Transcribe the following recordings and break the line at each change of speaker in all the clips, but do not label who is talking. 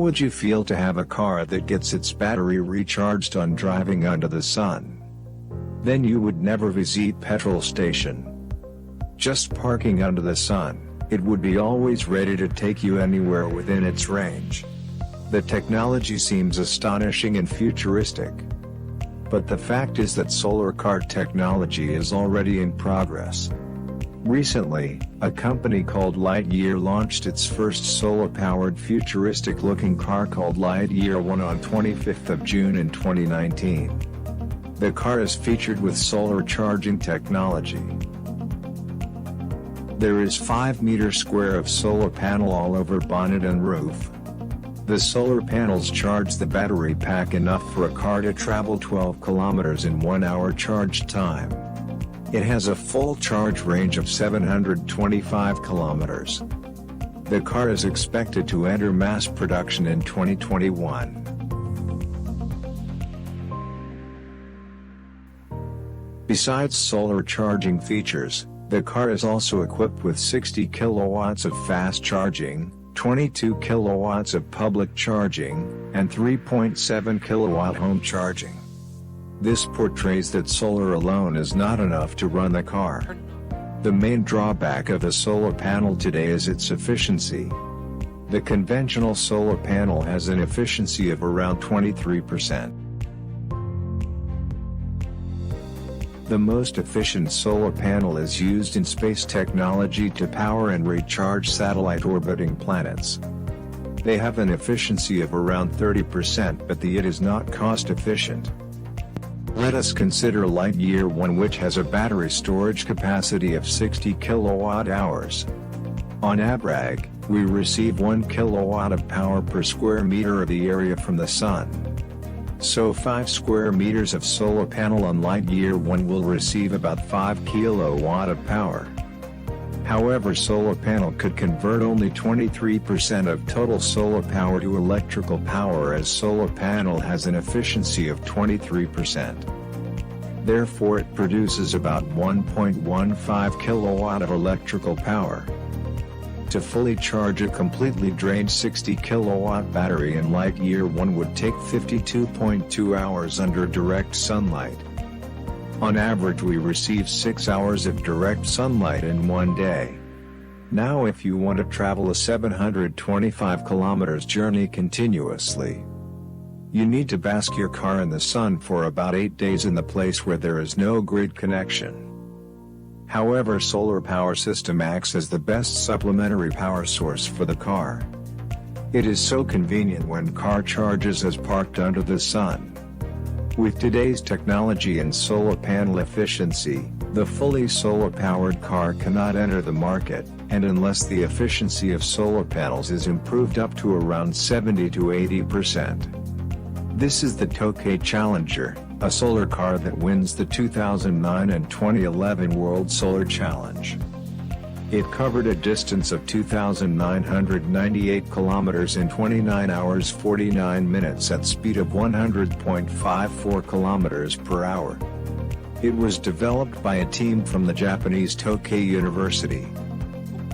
would you feel to have a car that gets its battery recharged on driving under the sun? Then you would never visit petrol station. Just parking under the sun, it would be always ready to take you anywhere within its range. The technology seems astonishing and futuristic. But the fact is that solar car technology is already in progress. Recently, a company called Lightyear launched its first solar-powered futuristic-looking car called Lightyear 1 on 25th of June in 2019. The car is featured with solar charging technology. There is 5 meters square of solar panel all over bonnet and roof. The solar panels charge the battery pack enough for a car to travel 12 kilometers in 1 hour charge time. It has a full charge range of 725 kilometers. The car is expected to enter mass production in 2021. Besides solar charging features, the car is also equipped with 60 kilowatts of fast charging, 22 kilowatts of public charging, and 3.7 kilowatt home charging. This portrays that solar alone is not enough to run the car. The main drawback of a solar panel today is its efficiency. The conventional solar panel has an efficiency of around 23%. The most efficient solar panel is used in space technology to power and recharge satellite orbiting planets. They have an efficiency of around 30%, but it is not cost efficient. Let us consider Lightyear 1, which has a battery storage capacity of 60 kilowatt hours. On average, we receive 1 kilowatt of power per square meter of the area from the sun. So 5 square meters of solar panel on Lightyear 1 will receive about 5 kilowatt of power. However, solar panel could convert only 23% of total solar power to electrical power, as solar panel has an efficiency of 23%. Therefore it produces about 1.15 kilowatt of electrical power. To fully charge a completely drained 60 kilowatt battery in Lightyear 1 would take 52.2 hours under direct sunlight. On average, we receive 6 hours of direct sunlight in one day. Now if you want to travel a 725 kilometers journey continuously, you need to bask your car in the sun for about 8 days in the place where there is no grid connection. However, solar power system acts as the best supplementary power source for the car. It is so convenient when car charges as parked under the sun. With today's technology and solar panel efficiency, the fully solar-powered car cannot enter the market, and unless the efficiency of solar panels is improved up to around 70 to 80%. This is the Tokay Challenger, a solar car that wins the 2009 and 2011 World Solar Challenge. It covered a distance of 2,998 kilometers in 29 hours 49 minutes at speed of 100.54 kilometers per hour. It was developed by a team from the Japanese Tokay University.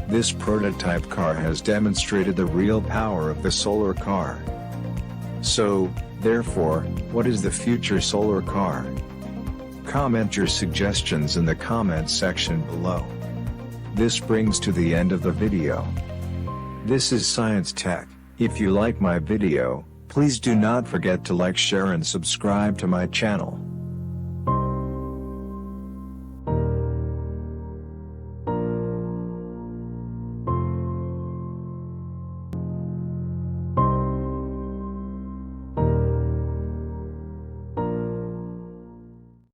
This prototype car has demonstrated the real power of the solar car. So, therefore, what is the future solar car? Comment your suggestions in the comments section below. This brings to the end of the video. This is Science Tech. If you like my video, please do not forget to like, share and subscribe to my channel.